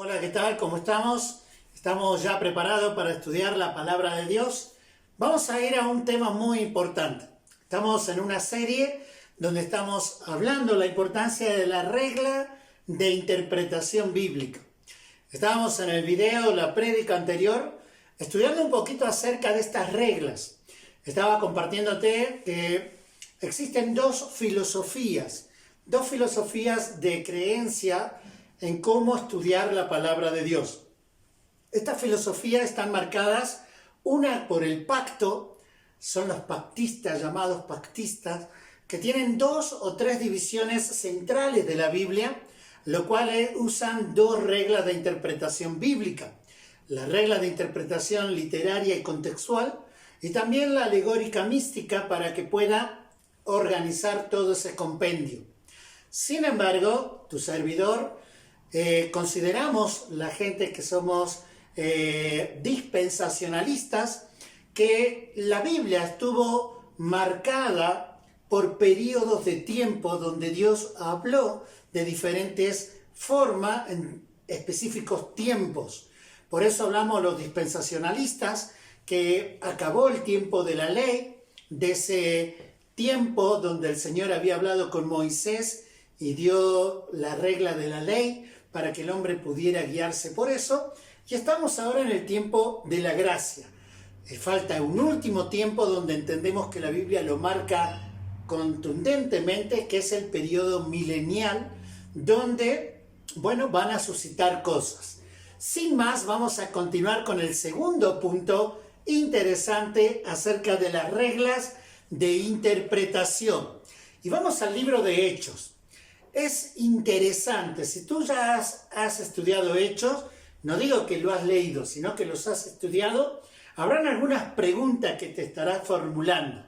Hola, ¿qué tal? ¿Cómo estamos? Estamos ya preparados para estudiar la palabra de Dios. Vamos a ir a un tema muy importante. Estamos en una serie donde estamos hablando la importancia de la regla de interpretación bíblica. Estábamos en el video, la prédica anterior, estudiando un poquito acerca de estas reglas. Estaba compartiéndote que existen dos filosofías de creencia en cómo estudiar la palabra de Dios. Estas filosofías están marcadas, una por el pacto, son los pactistas, llamados pactistas, que tienen dos o tres divisiones centrales de la Biblia, lo cual usan dos reglas de interpretación bíblica. La regla de interpretación literaria y contextual, y también la alegórica mística para que pueda organizar todo ese compendio. Sin embargo, tu servidor, consideramos la gente que somos dispensacionalistas, que la Biblia estuvo marcada por periodos de tiempo donde Dios habló de diferentes formas en específicos tiempos. Por eso hablamos los dispensacionalistas, que acabó el tiempo de la ley, de ese tiempo donde el Señor había hablado con Moisés y dio la regla de la ley para que el hombre pudiera guiarse por eso. Y estamos ahora en el tiempo de la gracia. Falta un último tiempo donde entendemos que la Biblia lo marca contundentemente, que es el periodo milenial, donde, van a suscitar cosas. Sin más, vamos a continuar con el segundo punto interesante acerca de las reglas de interpretación. Y vamos al libro de Hechos. Es interesante, si tú ya has estudiado Hechos, no digo que lo has leído, sino que los has estudiado, habrán algunas preguntas que te estarás formulando.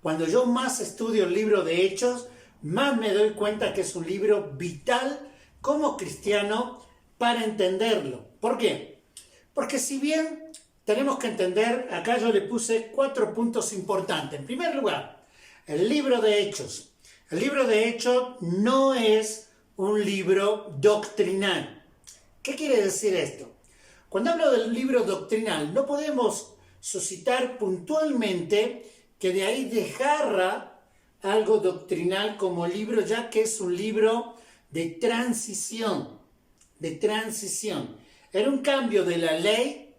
Cuando yo más estudio el libro de Hechos, más me doy cuenta que es un libro vital como cristiano para entenderlo. ¿Por qué? Porque si bien tenemos que entender, acá yo le puse 4 puntos importantes. En primer lugar, el libro de Hechos. El libro de Hechos no es un libro doctrinal. ¿Qué quiere decir esto? Cuando hablo del libro doctrinal, no podemos suscitar puntualmente que de ahí desgarra algo doctrinal como libro, ya que es un libro de transición. Era un cambio de la ley,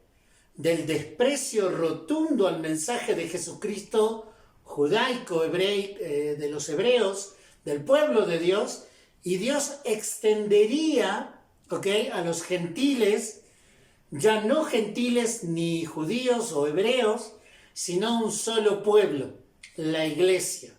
del desprecio rotundo al mensaje de Jesucristo judaico, de los hebreos, del pueblo de Dios, y Dios extendería, a los gentiles, ya no gentiles ni judíos o hebreos, sino un solo pueblo, la iglesia,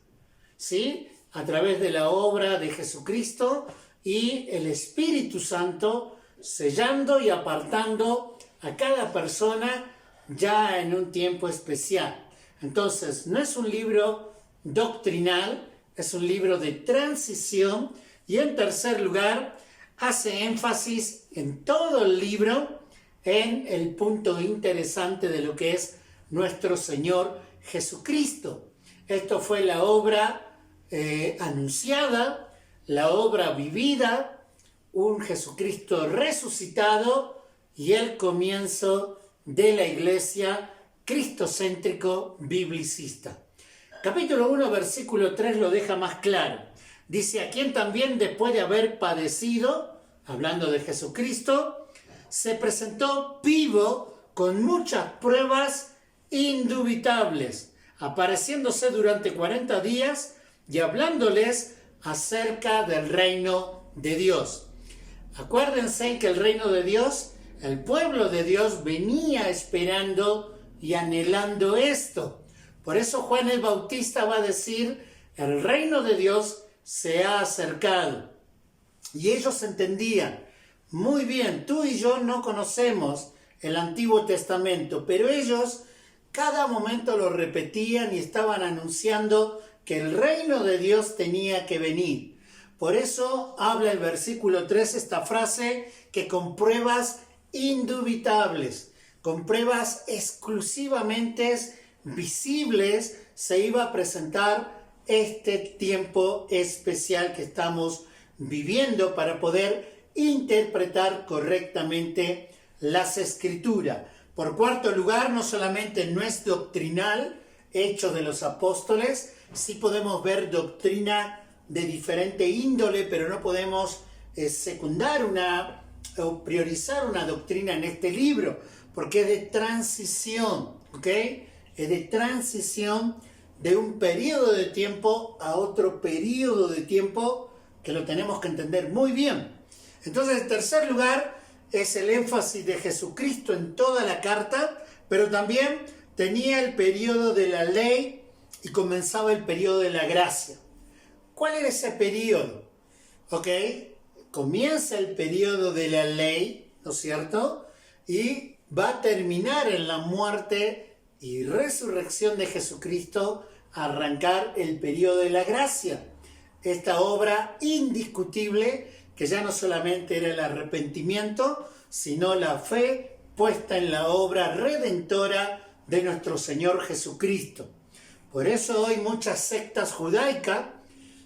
¿sí? A través de la obra de Jesucristo y el Espíritu Santo sellando y apartando a cada persona ya en un tiempo especial. Entonces, no es un libro doctrinal, es un libro de transición. Y en tercer lugar, hace énfasis en todo el libro en el punto interesante de lo que es nuestro Señor Jesucristo. Esto fue la obra anunciada, la obra vivida, un Jesucristo resucitado y el comienzo de la iglesia cristocéntrico biblicista. Capítulo 1, versículo 3 lo deja más claro. Dice: a quien también después de haber padecido, hablando de Jesucristo, se presentó vivo con muchas pruebas indubitables, apareciéndose durante 40 días y hablándoles acerca del reino de Dios. Acuérdense que el reino de Dios, el pueblo de Dios venía esperando y anhelando esto. Por eso Juan el Bautista va a decir: el reino de Dios se ha acercado. Y ellos entendían muy bien. Tú y yo no conocemos el Antiguo Testamento, pero ellos cada momento lo repetían y estaban anunciando que el reino de Dios tenía que venir. Por eso habla el versículo 3, esta frase, que con pruebas indubitables, con pruebas exclusivamente visibles, se iba a presentar este tiempo especial que estamos viviendo para poder interpretar correctamente las Escrituras. Por cuarto lugar, no solamente no es doctrinal, Hechos de los Apóstoles, sí podemos ver doctrina de diferente índole, pero no podemos secundar o priorizar una doctrina en este libro, porque es de transición, ¿ok? Es de transición de un periodo de tiempo a otro periodo de tiempo que lo tenemos que entender muy bien. Entonces, en tercer lugar, es el énfasis de Jesucristo en toda la carta, pero también tenía el periodo de la ley y comenzaba el periodo de la gracia. ¿Cuál era ese periodo? ¿Ok? Comienza el periodo de la ley, ¿no es cierto? Y va a terminar en la muerte y resurrección de Jesucristo, a arrancar el periodo de la gracia. Esta obra indiscutible que ya no solamente era el arrepentimiento, sino la fe puesta en la obra redentora de nuestro Señor Jesucristo. Por eso hoy muchas sectas judaicas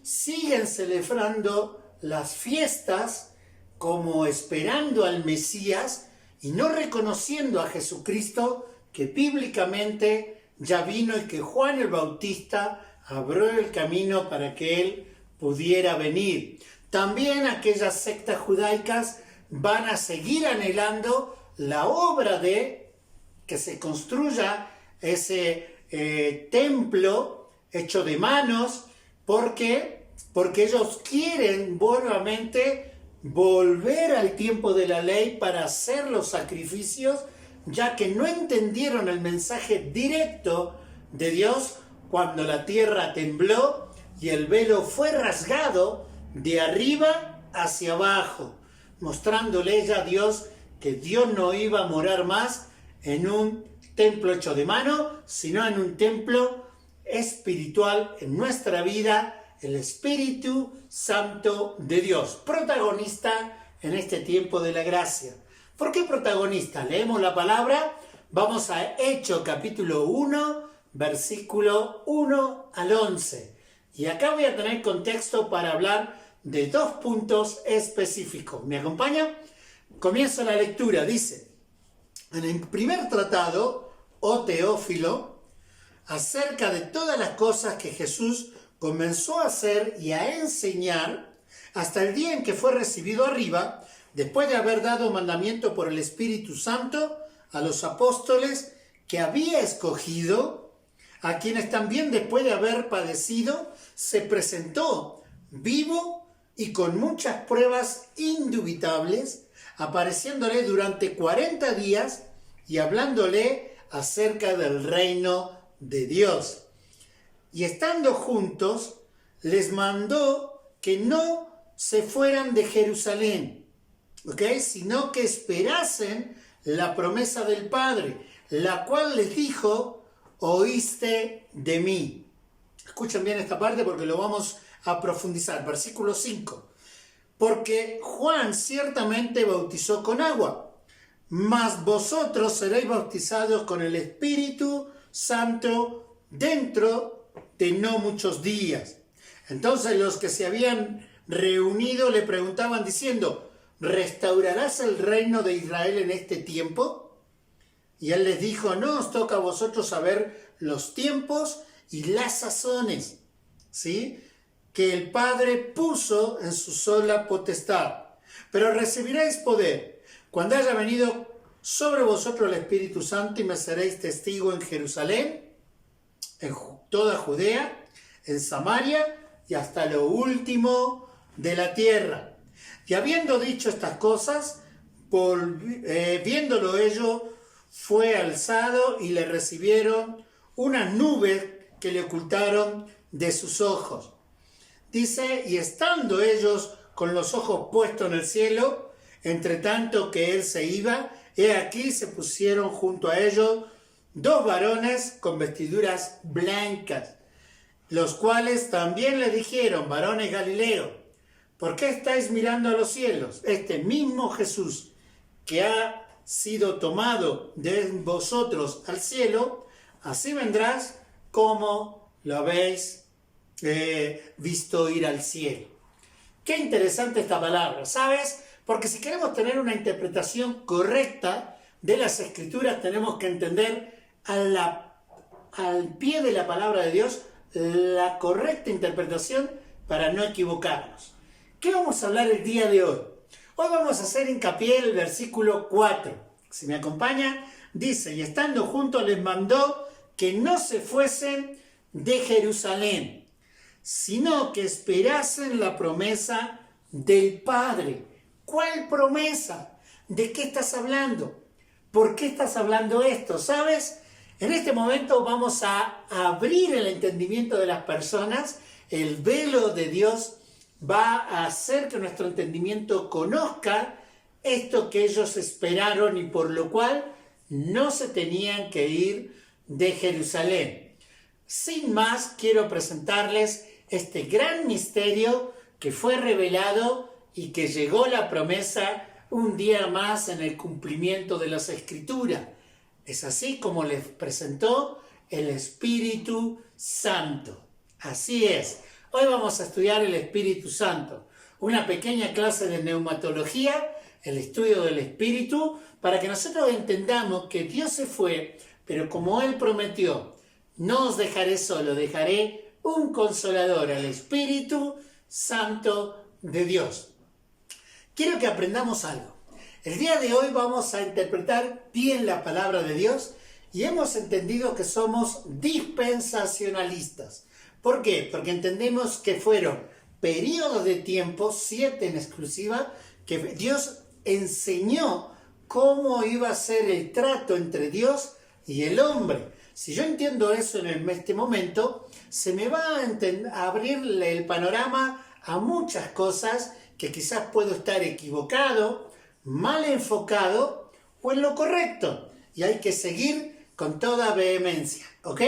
siguen celebrando las fiestas como esperando al Mesías y no reconociendo a Jesucristo, que bíblicamente ya vino y que Juan el Bautista abrió el camino para que Él pudiera venir. También aquellas sectas judaicas van a seguir anhelando la obra de que se construya ese templo hecho de manos. ¿Por qué? Porque ellos quieren nuevamente volver al tiempo de la ley para hacer los sacrificios, ya que no entendieron el mensaje directo de Dios cuando la tierra tembló y el velo fue rasgado de arriba hacia abajo, mostrándole ya a Dios que Dios no iba a morar más en un templo hecho de mano, sino en un templo espiritual en nuestra vida, el Espíritu Santo de Dios, protagonista en este tiempo de la gracia. ¿Por qué protagonista? Leemos la palabra, vamos a Hechos capítulo 1, versículo 1 al 11. Y acá voy a tener contexto para hablar de dos puntos específicos. ¿Me acompaña? Comienza la lectura, dice: en el primer tratado, oh Teófilo, acerca de todas las cosas que Jesús comenzó a hacer y a enseñar hasta el día en que fue recibido arriba, después de haber dado mandamiento por el Espíritu Santo a los apóstoles que había escogido, a quienes también después de haber padecido, se presentó vivo y con muchas pruebas indubitables, apareciéndole durante 40 días y hablándole acerca del reino de Dios. Y estando juntos, les mandó que no se fueran de Jerusalén, sino que esperasen la promesa del Padre, la cual les dijo: oíste de mí. Escuchen bien esta parte porque lo vamos a profundizar. Versículo 5. Porque Juan ciertamente bautizó con agua, mas vosotros seréis bautizados con el Espíritu Santo dentro de no muchos días. Entonces los que se habían reunido le preguntaban diciendo: ¿restaurarás el reino de Israel en este tiempo? Y él les dijo: no os toca a vosotros saber los tiempos y las sazones, ¿sí?, que el Padre puso en su sola potestad. Pero recibiréis poder cuando haya venido sobre vosotros el Espíritu Santo, y me seréis testigo en Jerusalén, en toda Judea, en Samaria y hasta lo último de la tierra. Y habiendo dicho estas cosas, viéndolo ellos, fue alzado y le recibieron una nube que le ocultaron de sus ojos. Dice: y estando ellos con los ojos puestos en el cielo, entre tanto que él se iba, he aquí se pusieron junto a ellos dos varones con vestiduras blancas, los cuales también le dijeron: varones Galileos, ¿por qué estáis mirando a los cielos? Este mismo Jesús que ha sido tomado de vosotros al cielo, así vendrás como lo habéis visto ir al cielo. Qué interesante esta palabra, ¿sabes? Porque si queremos tener una interpretación correcta de las Escrituras, tenemos que entender al pie de la palabra de Dios la correcta interpretación para no equivocarnos. ¿Qué vamos a hablar el día de hoy? Hoy vamos a hacer hincapié en el versículo 4. Si me acompaña, dice, y estando juntos les mandó que no se fuesen de Jerusalén, sino que esperasen la promesa del Padre. ¿Cuál promesa? ¿De qué estás hablando? ¿Por qué estás hablando esto? ¿Sabes? En este momento vamos a abrir el entendimiento de las personas. El velo de Dios va a hacer que nuestro entendimiento conozca esto que ellos esperaron y por lo cual no se tenían que ir de Jerusalén. Sin más, quiero presentarles este gran misterio que fue revelado y que llegó la promesa un día más en el cumplimiento de las Escrituras. Es así como les presentó el Espíritu Santo. Así es. Hoy vamos a estudiar el Espíritu Santo. Una pequeña clase de neumatología, el estudio del Espíritu, para que nosotros entendamos que Dios se fue, pero como Él prometió, no os dejaré solo, dejaré un consolador, el Espíritu Santo de Dios. Quiero que aprendamos algo. El día de hoy vamos a interpretar bien la palabra de Dios y hemos entendido que somos dispensacionalistas. ¿Por qué? Porque entendemos que fueron periodos de tiempo, 7 en exclusiva, que Dios enseñó cómo iba a ser el trato entre Dios y el hombre. Si yo entiendo eso en este momento, se me va a abrir el panorama a muchas cosas que quizás puedo estar equivocado, mal enfocado o en lo correcto. Y hay que seguir con toda vehemencia, ¿ok?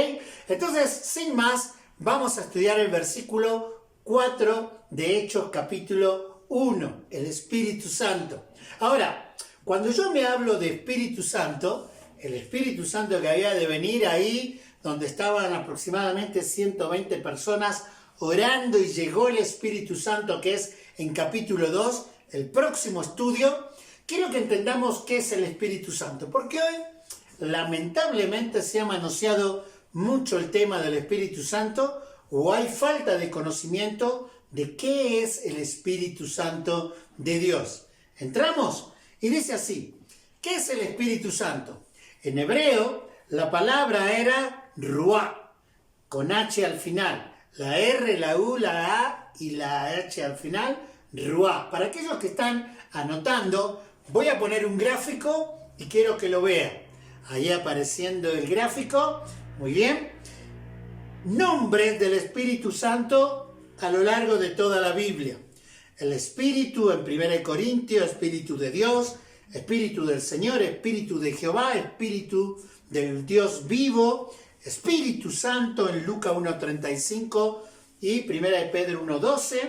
Entonces, sin más, vamos a estudiar el versículo 4 de Hechos capítulo 1, el Espíritu Santo. Ahora, cuando yo me hablo de Espíritu Santo, el Espíritu Santo que había de venir ahí, donde estaban aproximadamente 120 personas orando y llegó el Espíritu Santo, que es en capítulo 2, el próximo estudio, quiero que entendamos qué es el Espíritu Santo, porque hoy lamentablemente se ha manoseado mucho el tema del Espíritu Santo o hay falta de conocimiento de qué es el Espíritu Santo de Dios. Entramos y dice así, ¿qué es el Espíritu Santo? En hebreo la palabra era ruá, con H al final. La R, la U, la A y la H al final, ruá. Para aquellos que están anotando, voy a poner un gráfico y quiero que lo vean. Ahí apareciendo el gráfico. Muy bien. Nombres del Espíritu Santo a lo largo de toda la Biblia. El Espíritu en 1 Corintios, Espíritu de Dios, Espíritu del Señor, Espíritu de Jehová, Espíritu del Dios vivo, Espíritu Santo en Lucas 1.35 y 1 Pedro 1.12,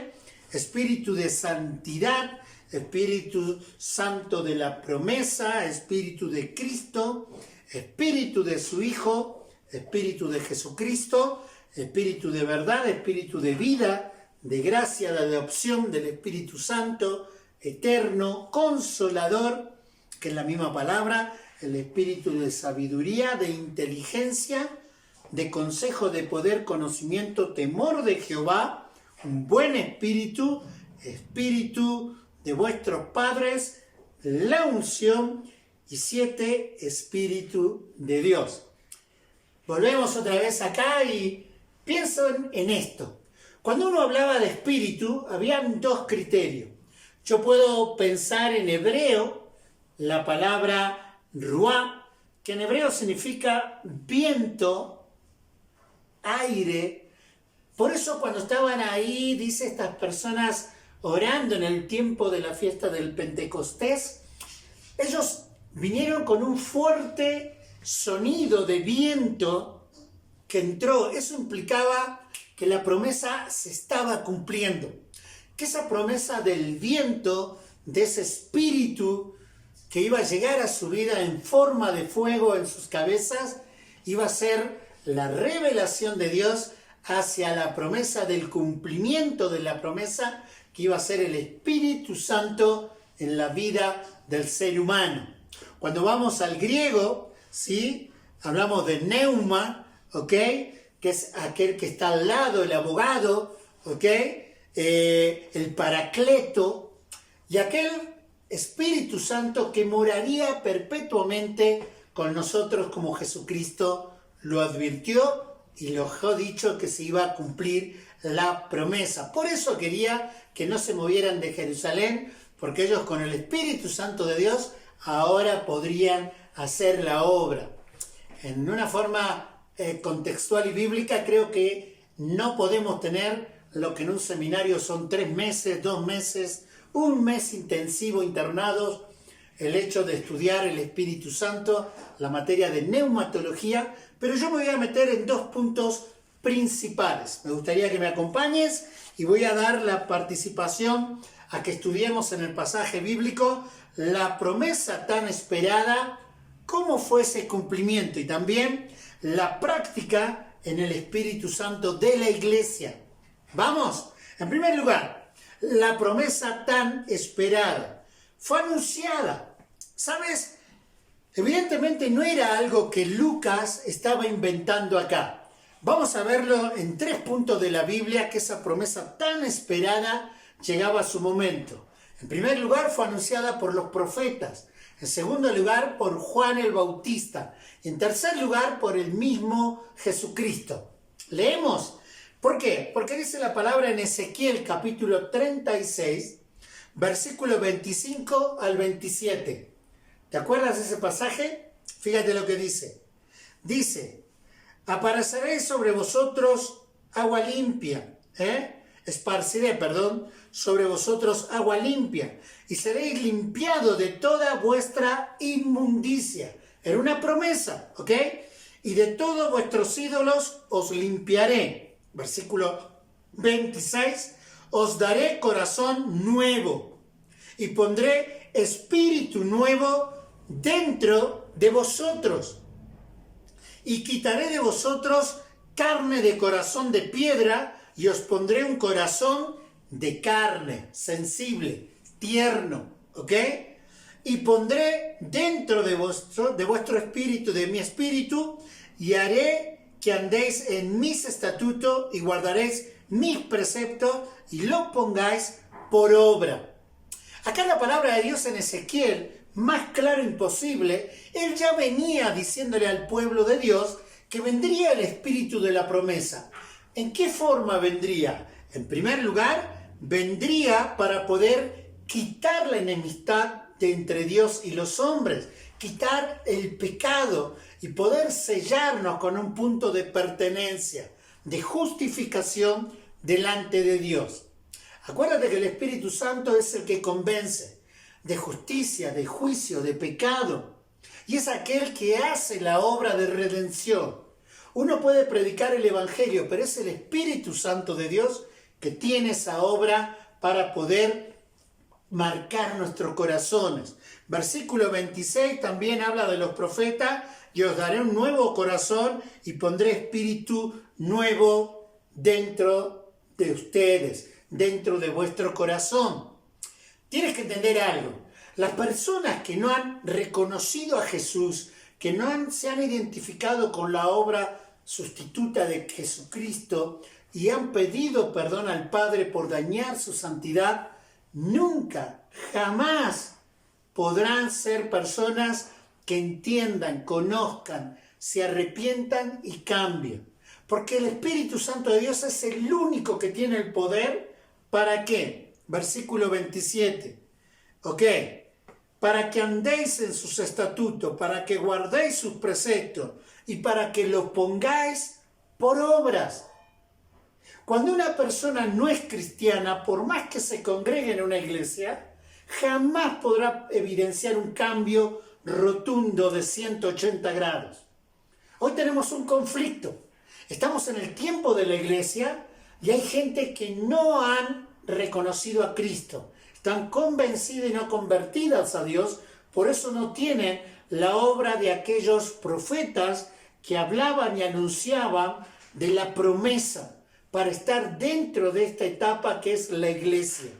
Espíritu de santidad, Espíritu Santo de la promesa, Espíritu de Cristo, Espíritu de su Hijo, Espíritu de Jesucristo, Espíritu de verdad, Espíritu de vida, de gracia, de adopción del Espíritu Santo, eterno, consolador, que es la misma palabra, el Espíritu de sabiduría, de inteligencia, de consejo, de poder, conocimiento, temor de Jehová, un buen espíritu, espíritu de vuestros padres, la unción y 7, Espíritu de Dios. Volvemos otra vez acá y pienso en esto. Cuando uno hablaba de espíritu, habían dos criterios. Yo puedo pensar en hebreo, la palabra ruá, que en hebreo significa viento, aire. Por eso cuando estaban ahí, dice estas personas orando en el tiempo de la fiesta del Pentecostés, ellos vinieron con un fuerte sonido de viento que entró. Eso implicaba que la promesa se estaba cumpliendo. Que esa promesa del viento, de ese espíritu que iba a llegar a su vida en forma de fuego en sus cabezas, iba a ser la revelación de Dios hacia la promesa del cumplimiento de la promesa que iba a ser el Espíritu Santo en la vida del ser humano. Cuando vamos al griego, ¿sí? Hablamos de neuma, ¿ok? Que es aquel que está al lado, el abogado, ¿ok? El paracleto, y aquel Espíritu Santo que moraría perpetuamente con nosotros, como Jesucristo lo advirtió y lo dejó dicho que se iba a cumplir la promesa. Por eso quería que no se movieran de Jerusalén, porque ellos con el Espíritu Santo de Dios ahora podrían hacer la obra. En una forma contextual y bíblica, creo que no podemos tener lo que en un seminario son 3 meses, 2 meses, 1 mes intensivo internados, el hecho de estudiar el Espíritu Santo, la materia de neumatología, pero yo me voy a meter en 2 puntos principales. Me gustaría que me acompañes y voy a dar la participación a que estudiemos en el pasaje bíblico la promesa tan esperada, cómo fue ese cumplimiento y también la práctica en el Espíritu Santo de la Iglesia. Vamos, en primer lugar, la promesa tan esperada fue anunciada. ¿Sabes? Evidentemente no era algo que Lucas estaba inventando acá. Vamos a verlo en 3 puntos de la Biblia que esa promesa tan esperada llegaba a su momento. En primer lugar, fue anunciada por los profetas. En segundo lugar, por Juan el Bautista. Y en tercer lugar, por el mismo Jesucristo. Leemos. ¿Por qué? Porque dice la palabra en Ezequiel capítulo 36, versículo 25 al 27. ¿Te acuerdas de ese pasaje? Fíjate lo que dice. Dice, apareceré sobre vosotros agua limpia, esparciré, sobre vosotros agua limpia, y seréis limpiados de toda vuestra inmundicia. Era una promesa, ¿ok? Y de todos vuestros ídolos os limpiaré. Versículo 26, os daré corazón nuevo, y pondré espíritu nuevo dentro de vosotros, y quitaré de vosotros carne de corazón de piedra, y os pondré un corazón de carne, sensible, tierno, ¿ok? Y pondré dentro de vuestro espíritu, de mi espíritu, y haré que andéis en mis estatutos y guardaréis mis preceptos y los pongáis por obra. Acá la palabra de Dios en Ezequiel, más claro imposible, él ya venía diciéndole al pueblo de Dios que vendría el espíritu de la promesa. ¿En qué forma vendría? En primer lugar, vendría para poder quitar la enemistad de entre Dios y los hombres, quitar el pecado y poder sellarnos con un punto de pertenencia, de justificación delante de Dios. Acuérdate que el Espíritu Santo es el que convence de justicia, de juicio, de pecado, y es aquel que hace la obra de redención. Uno puede predicar el Evangelio, pero es el Espíritu Santo de Dios que tiene esa obra para poder marcar nuestros corazones. Versículo 26 también habla de los profetas, y os daré un nuevo corazón y pondré espíritu nuevo dentro de ustedes, dentro de vuestro corazón. Tienes que entender algo. Las personas que no han reconocido a Jesús, que no se han identificado con la obra sustituta de Jesucristo y han pedido perdón al Padre por dañar su santidad, nunca, jamás podrán ser personas que entiendan, conozcan, se arrepientan y cambien. Porque el Espíritu Santo de Dios es el único que tiene el poder. ¿Para qué? Versículo 27. ¿Ok? Para que andéis en sus estatutos, para que guardéis sus preceptos y para que los pongáis por obras. Cuando una persona no es cristiana, por más que se congregue en una iglesia, jamás podrá evidenciar un cambio rotundo de 180 grados. Hoy tenemos un conflicto. Estamos en el tiempo de la iglesia y hay gente que no han reconocido a Cristo. Están convencidas y no convertidas a Dios, por eso no tienen la obra de aquellos profetas que hablaban y anunciaban de la promesa para estar dentro de esta etapa que es la iglesia.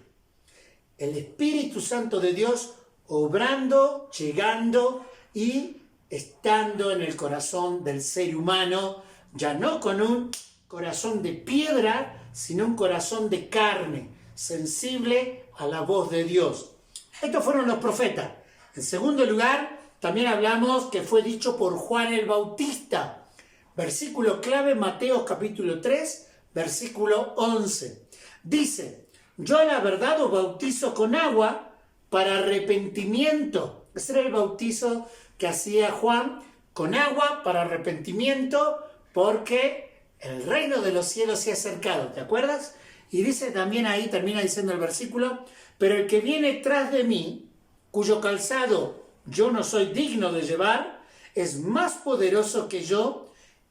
el Espíritu Santo de Dios obrando, llegando y estando en el corazón del ser humano, ya no con un corazón de piedra, sino un corazón de carne, sensible a la voz de Dios. Estos fueron los profetas. En segundo lugar, también hablamos que fue dicho por Juan el Bautista. Versículo clave, Mateo capítulo 3, versículo 11. Dice: yo a la verdad os bautizo con agua para arrepentimiento. Ese era el bautizo que hacía Juan, con agua para arrepentimiento, porque el reino de los cielos se ha acercado. ¿Te acuerdas? Y dice también ahí, termina diciendo el versículo: pero el que viene tras de mí, cuyo calzado yo no soy digno de llevar, es más poderoso que yo.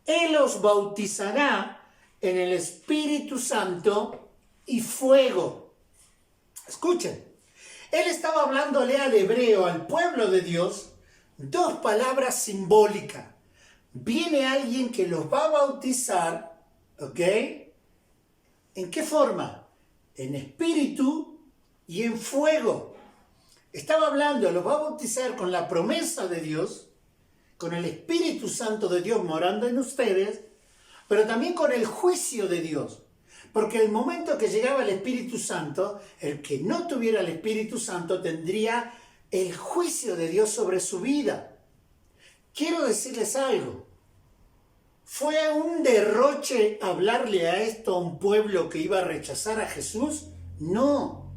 Él os bautizará en el Espíritu Santo y fuego. Escuchen, él estaba hablándole al hebreo, al pueblo de Dios, dos palabras simbólicas. Viene alguien que los va a bautizar, ¿ok? ¿En qué forma? En espíritu y en fuego. Estaba hablando, los va a bautizar con la promesa de Dios, con el Espíritu Santo de Dios morando en ustedes, pero también con el juicio de Dios. Porque el momento que llegaba el Espíritu Santo, el que no tuviera el Espíritu Santo tendría el juicio de Dios sobre su vida. Quiero decirles algo. ¿Fue un derroche hablarle a esto a un pueblo que iba a rechazar a Jesús? No,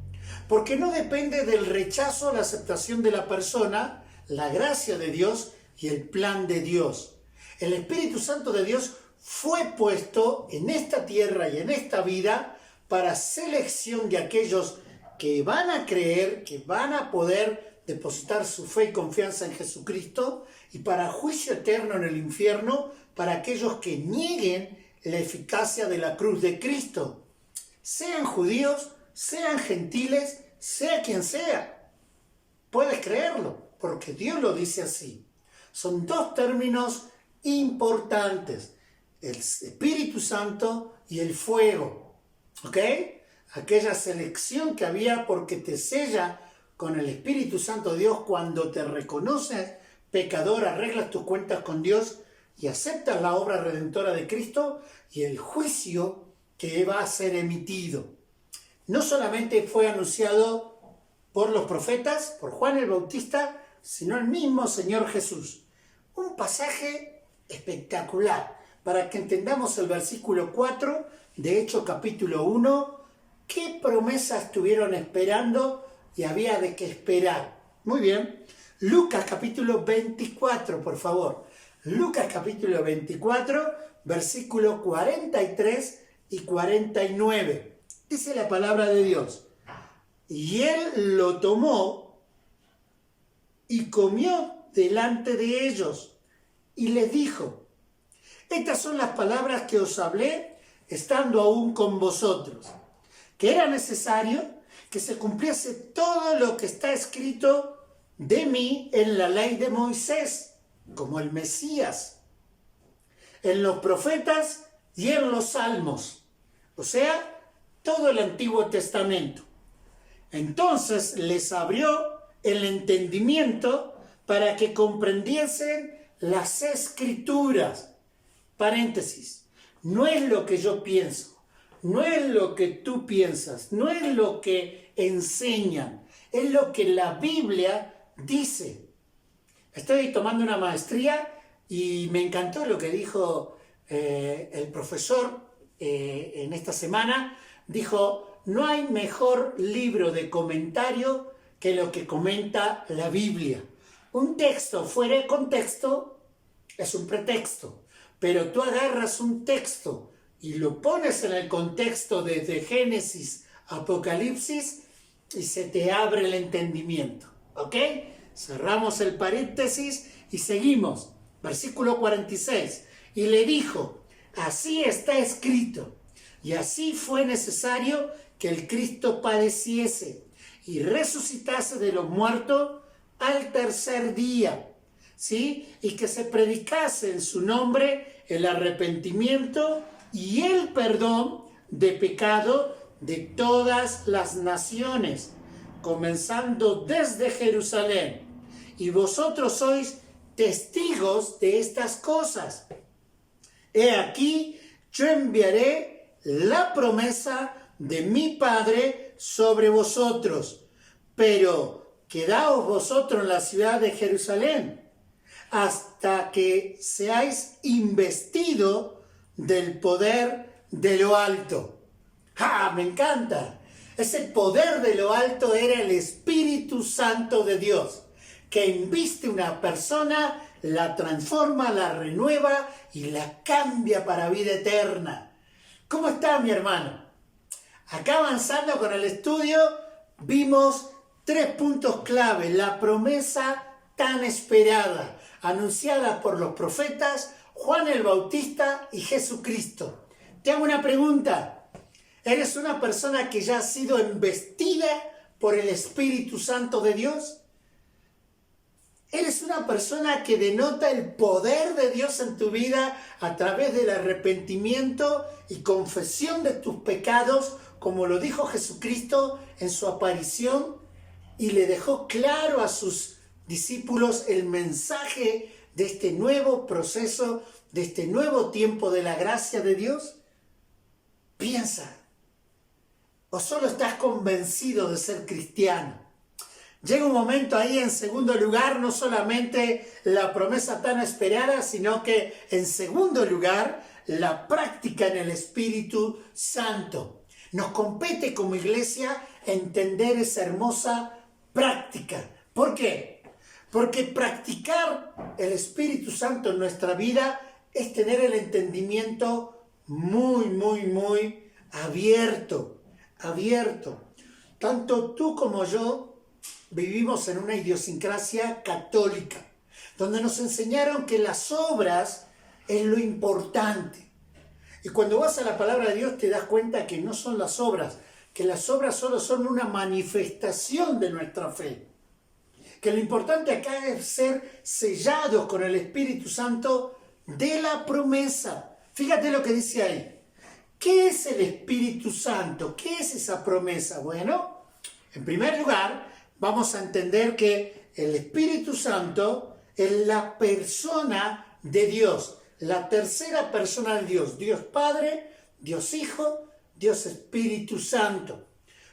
porque no depende del rechazo o la aceptación de la persona, la gracia de Dios y el plan de Dios. El Espíritu Santo de Dios fue puesto en esta tierra y en esta vida para selección de aquellos que van a creer, que van a poder depositar su fe y confianza en Jesucristo, y para juicio eterno en el infierno para aquellos que nieguen la eficacia de la cruz de Cristo. Sean judíos, sean gentiles, sea quien sea. Puedes creerlo, porque Dios lo dice así. Son dos términos importantes: el Espíritu Santo y el fuego. ¿Ok? Aquella selección que había, porque te sella con el Espíritu Santo de Dios cuando te reconoces pecador, arreglas tus cuentas con Dios y aceptas la obra redentora de Cristo, y el juicio que va a ser emitido. No solamente fue anunciado por los profetas, por Juan el Bautista, sino el mismo Señor Jesús. Un pasaje espectacular para que entendamos el versículo 4 de Hechos capítulo 1, qué promesas estuvieron esperando y había de qué esperar. Muy bien, Lucas capítulo 24, por favor. Lucas capítulo 24, versículo 43 y 49. Dice la palabra de Dios: y él lo tomó y comió delante de ellos, y les dijo: estas son las palabras que os hablé estando aún con vosotros, que era necesario que se cumpliese todo lo que está escrito de mí en la ley de Moisés, como el Mesías, en los profetas y en los salmos, o sea, todo el Antiguo Testamento. Entonces les abrió el entendimiento para que comprendiesen las Escrituras. Paréntesis, no es lo que yo pienso, no es lo que tú piensas, no es lo que enseñan, es lo que la Biblia dice. Estoy tomando una maestría y me encantó lo que dijo el profesor en esta semana. Dijo: no hay mejor libro de comentario que lo que comenta la Biblia. Un texto fuera de contexto es un pretexto, pero tú agarras un texto y lo pones en el contexto desde Génesis a Apocalipsis y se te abre el entendimiento. ¿Ok? Cerramos el paréntesis y seguimos. Versículo 46. Y le dijo: así está escrito, y así fue necesario que el Cristo padeciese y resucitase de los muertos al tercer día, ¿sí? Y que se predicase en su nombre el arrepentimiento y el perdón de pecado de todas las naciones, comenzando desde Jerusalén, y vosotros sois testigos de estas cosas. He aquí, yo enviaré la promesa de mi Padre sobre vosotros, pero quedaos vosotros en la ciudad de Jerusalén, hasta que seáis investido del poder de lo alto. ¡Ah, me encanta! Ese poder de lo alto era el Espíritu Santo de Dios, que inviste a una persona, la transforma, la renueva y la cambia para vida eterna. ¿Cómo está, mi hermano? Acá avanzando con el estudio, vimos 3 puntos clave. La promesa tan esperada, anunciada por los profetas, Juan el Bautista y Jesucristo. Te hago una pregunta. ¿Eres una persona que ya ha sido investida por el Espíritu Santo de Dios? ¿Eres una persona que denota el poder de Dios en tu vida a través del arrepentimiento y confesión de tus pecados, como lo dijo Jesucristo en su aparición y le dejó claro a sus discípulos el mensaje de este nuevo proceso, de este nuevo tiempo de la gracia de Dios? Piensa. ¿O solo estás convencido de ser cristiano? Llega un momento ahí, en segundo lugar, no solamente la promesa tan esperada, sino que en segundo lugar, la práctica en el Espíritu Santo. Nos compete como iglesia entender esa hermosa práctica. ¿Por qué? Porque practicar el Espíritu Santo en nuestra vida es tener el entendimiento muy abierto. Tanto tú como yo vivimos en una idiosincrasia católica, donde nos enseñaron que las obras es lo importante. Y cuando vas a la palabra de Dios te das cuenta que no son las obras, que las obras solo son una manifestación de nuestra fe. Que lo importante acá es ser sellados con el Espíritu Santo de la promesa. Fíjate lo que dice ahí. ¿Qué es el Espíritu Santo? ¿Qué es esa promesa? Bueno, en primer lugar, vamos a entender que el Espíritu Santo es la persona de Dios, la tercera persona de Dios. Dios Padre, Dios Hijo, Dios Espíritu Santo.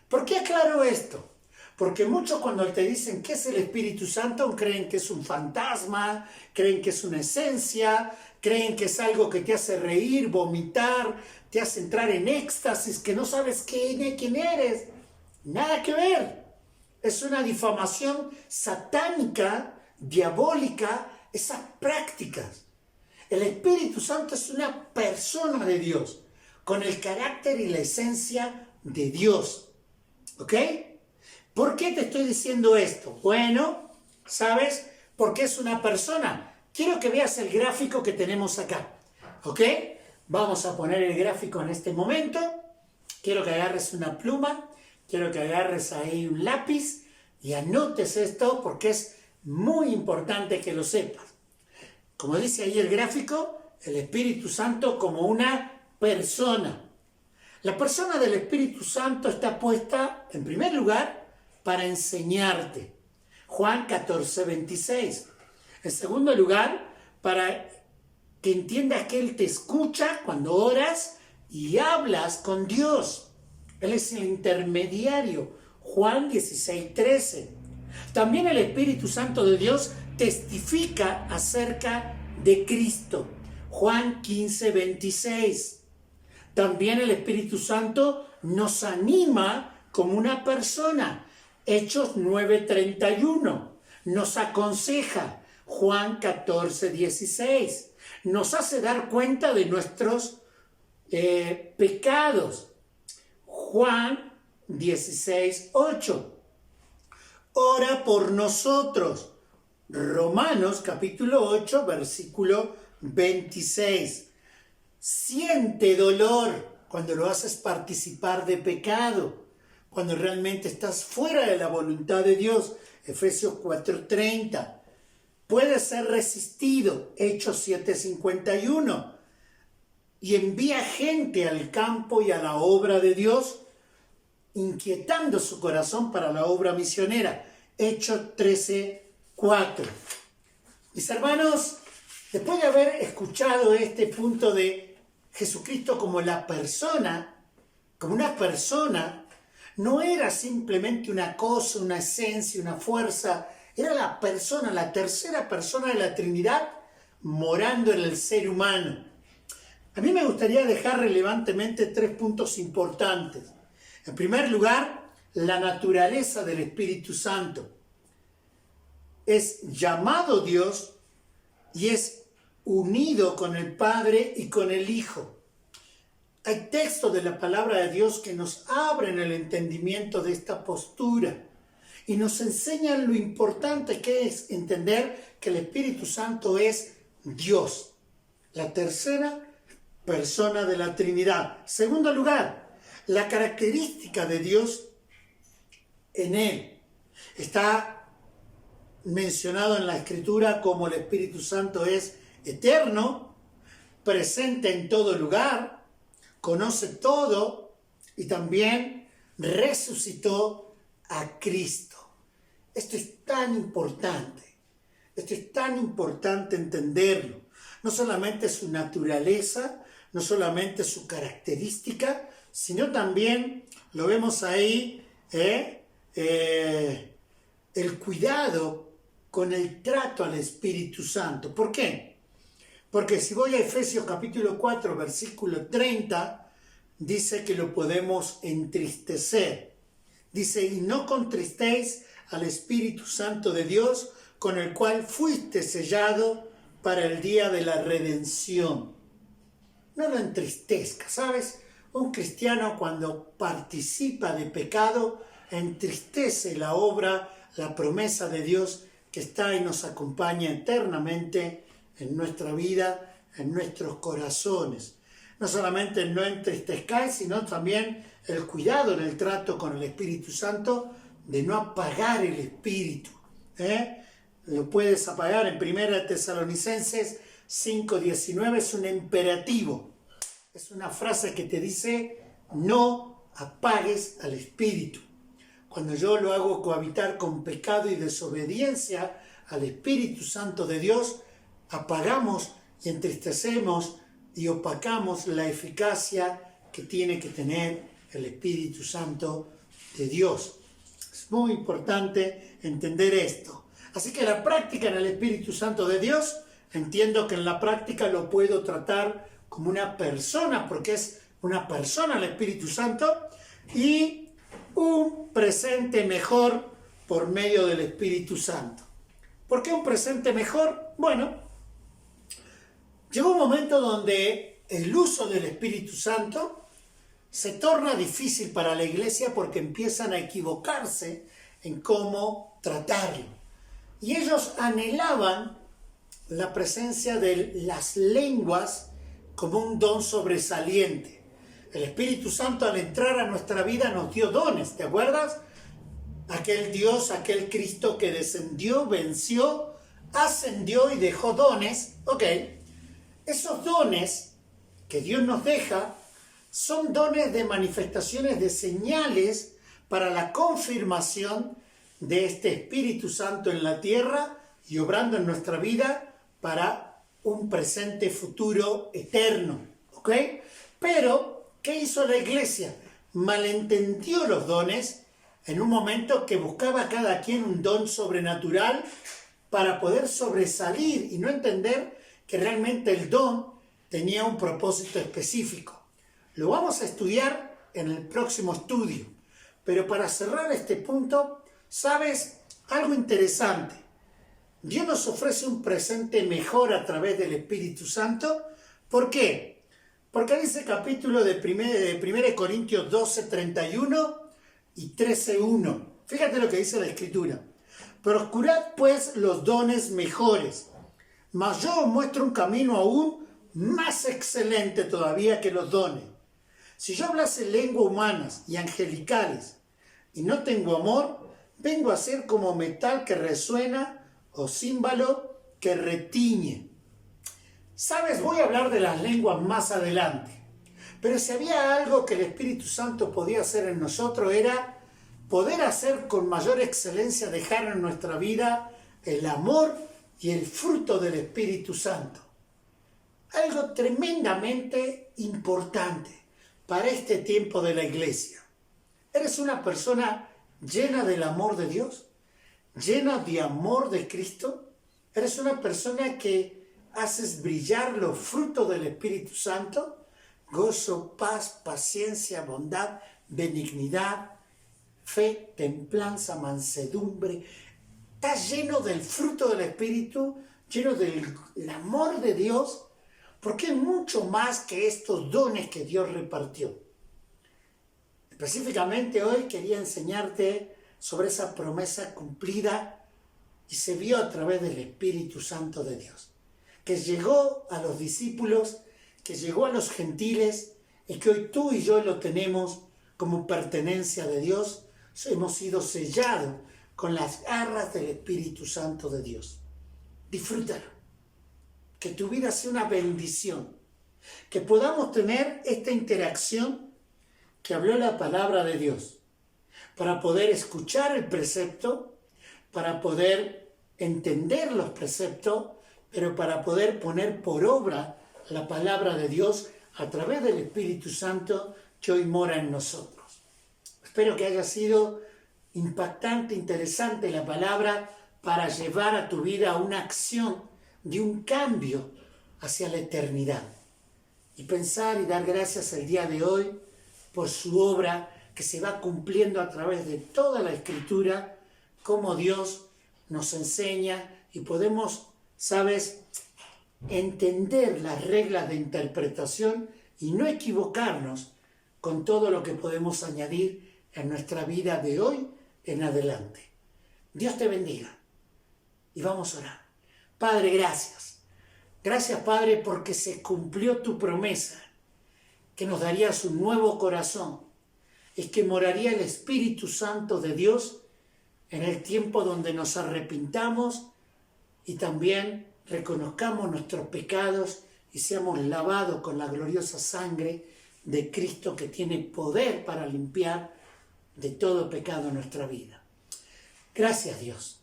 ¿Por qué aclaro esto? Porque muchos cuando te dicen qué es el Espíritu Santo, creen que es un fantasma, creen que es una esencia, creen que es algo que te hace reír, vomitar, te hace entrar en éxtasis, que no sabes quién eres. Nada que ver. Es una difamación satánica, diabólica, esas prácticas. El Espíritu Santo es una persona de Dios, con el carácter y la esencia de Dios. ¿Ok? ¿Por qué te estoy diciendo esto? Bueno, ¿sabes? Porque es una persona. Quiero que veas el gráfico que tenemos acá. ¿Ok? Vamos a poner el gráfico en este momento. Quiero que agarres una pluma. Quiero que agarres ahí un lápiz y anotes esto porque es muy importante que lo sepas. Como dice ahí el gráfico, el Espíritu Santo como una persona. La persona del Espíritu Santo está puesta, en primer lugar, para enseñarte. Juan 14:26. En segundo lugar, para que entiendas que Él te escucha cuando oras y hablas con Dios. Él es el intermediario. Juan 16:13. También el Espíritu Santo de Dios testifica acerca de Cristo. Juan 15:26. También el Espíritu Santo nos anima como una persona. Hechos 9:31. Nos aconseja. Juan 14:16. Nos hace dar cuenta de nuestros pecados. Juan 16:8. Ora por nosotros. Romanos capítulo 8, versículo 26. Siente dolor cuando lo haces participar de pecado, cuando realmente estás fuera de la voluntad de Dios. Efesios 4:30. Puede ser resistido. Hechos 7:51. Y envía gente al campo y a la obra de Dios. inquietando su corazón para la obra misionera. Hechos 13:4. Mis hermanos, después de haber escuchado este punto de Jesucristo como la persona, como una persona, no era simplemente una cosa, una esencia, una fuerza, era la persona, la tercera persona de la Trinidad morando en el ser humano. A mí me gustaría dejar relevantemente 3 puntos importantes. En primer lugar, la naturaleza del Espíritu Santo. Es llamado Dios y es unido con el Padre y con el Hijo. Hay textos de la palabra de Dios que nos abren el entendimiento de esta postura y nos enseñan lo importante que es entender que el Espíritu Santo es Dios, la tercera persona de la Trinidad. Segundo lugar, la característica de Dios en Él. Está mencionado en la Escritura como el Espíritu Santo es eterno, presente en todo lugar, conoce todo y también resucitó a Cristo. Esto es tan importante. Esto es tan importante entenderlo. No solamente su naturaleza, no solamente su característica, sino también, lo vemos ahí, el cuidado con el trato al Espíritu Santo. ¿Por qué? Porque si voy a Efesios capítulo 4, versículo 30, dice que lo podemos entristecer. Dice, y no contristéis al Espíritu Santo de Dios, con el cual fuiste sellado para el día de la redención. No lo entristezca, ¿sabes? Un cristiano cuando participa de pecado, entristece la obra, la promesa de Dios que está y nos acompaña eternamente en nuestra vida, en nuestros corazones. No solamente no entristezcáis, sino también el cuidado en el trato con el Espíritu Santo de no apagar el Espíritu. Lo puedes apagar en 1 Tesalonicenses 5:19, es un imperativo. Es una frase que te dice, no apagues al Espíritu. Cuando yo lo hago cohabitar con pecado y desobediencia al Espíritu Santo de Dios, apagamos y entristecemos y opacamos la eficacia que tiene que tener el Espíritu Santo de Dios. Es muy importante entender esto. Así que la práctica en el Espíritu Santo de Dios, entiendo que en la práctica lo puedo tratar como una persona, porque es una persona el Espíritu Santo, y un presente mejor por medio del Espíritu Santo. ¿Por qué un presente mejor? Bueno, llegó un momento donde el uso del Espíritu Santo se torna difícil para la iglesia porque empiezan a equivocarse en cómo tratarlo. Y ellos anhelaban la presencia de las lenguas como un don sobresaliente. El Espíritu Santo al entrar a nuestra vida nos dio dones, ¿te acuerdas? Aquel Dios, aquel Cristo que descendió, venció, ascendió y dejó dones. Ok, esos dones que Dios nos deja son dones de manifestaciones de señales para la confirmación de este Espíritu Santo en la tierra y obrando en nuestra vida para un presente futuro eterno. ¿Ok? Pero, ¿qué hizo la iglesia? Malentendió los dones en un momento que buscaba cada quien un don sobrenatural para poder sobresalir y no entender que realmente el don tenía un propósito específico. Lo vamos a estudiar en el próximo estudio. Pero para cerrar este punto, ¿sabes algo interesante? Dios nos ofrece un presente mejor a través del Espíritu Santo. ¿Por qué? Porque dice capítulo de 1 Corintios 12, 31 y 13, 1. Fíjate lo que dice la Escritura. Procurad pues los dones mejores, mas yo os muestro un camino aún más excelente todavía que los dones. Si yo hablase lenguas humanas y angelicales y no tengo amor, vengo a ser como metal que resuena o címbalo que retiñe. Sabes, voy a hablar de las lenguas más adelante, Pero si había algo que el Espíritu Santo podía hacer en nosotros era poder hacer con mayor excelencia, dejar en nuestra vida el amor y el fruto del Espíritu Santo. Algo tremendamente importante para este tiempo de la iglesia. ¿Eres una persona llena del amor de Dios? ¿Llena de amor de Cristo? ¿Eres una persona que haces brillar los frutos del Espíritu Santo? Gozo, paz, paciencia, bondad, benignidad, fe, templanza, mansedumbre. ¿Estás lleno del fruto del Espíritu? ¿Lleno del amor de Dios? Porque es mucho más que estos dones que Dios repartió. Específicamente hoy quería enseñarte sobre esa promesa cumplida y se vio a través del Espíritu Santo de Dios, que llegó a los discípulos, que llegó a los gentiles y que hoy tú y yo lo tenemos como pertenencia de Dios. Hemos sido sellados con las garras del Espíritu Santo de Dios. Disfrútalo. Que tu vida sea una bendición. Que podamos tener esta interacción que habló la palabra de Dios. Para poder escuchar el precepto, para poder entender los preceptos, pero para poder poner por obra la palabra de Dios a través del Espíritu Santo que hoy mora en nosotros. Espero que haya sido impactante, interesante la palabra para llevar a tu vida una acción de un cambio hacia la eternidad. Y pensar y dar gracias el día de hoy por su obra que se va cumpliendo a través de toda la Escritura, cómo Dios nos enseña y podemos, ¿sabes?, entender las reglas de interpretación y no equivocarnos con todo lo que podemos añadir en nuestra vida de hoy en adelante. Dios te bendiga y vamos a orar. Padre, gracias. Gracias, Padre, porque se cumplió tu promesa, que nos darías un nuevo corazón y que moraría el Espíritu Santo de Dios en el tiempo donde nos arrepintamos y también reconozcamos nuestros pecados y seamos lavados con la gloriosa sangre de Cristo que tiene poder para limpiar de todo pecado en nuestra vida. Gracias, Dios.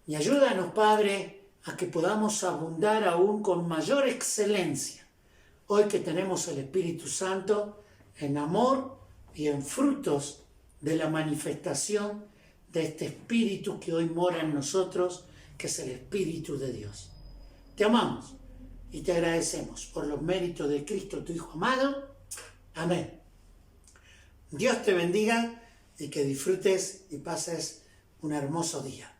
Y ayúdanos, Padre, a que podamos abundar aún con mayor excelencia, hoy que tenemos el Espíritu Santo, en amor y en frutos de la manifestación de este Espíritu que hoy mora en nosotros, que es el Espíritu de Dios. Te amamos y te agradecemos por los méritos de Cristo, tu Hijo amado. Amén. Dios te bendiga y que disfrutes y pases un hermoso día.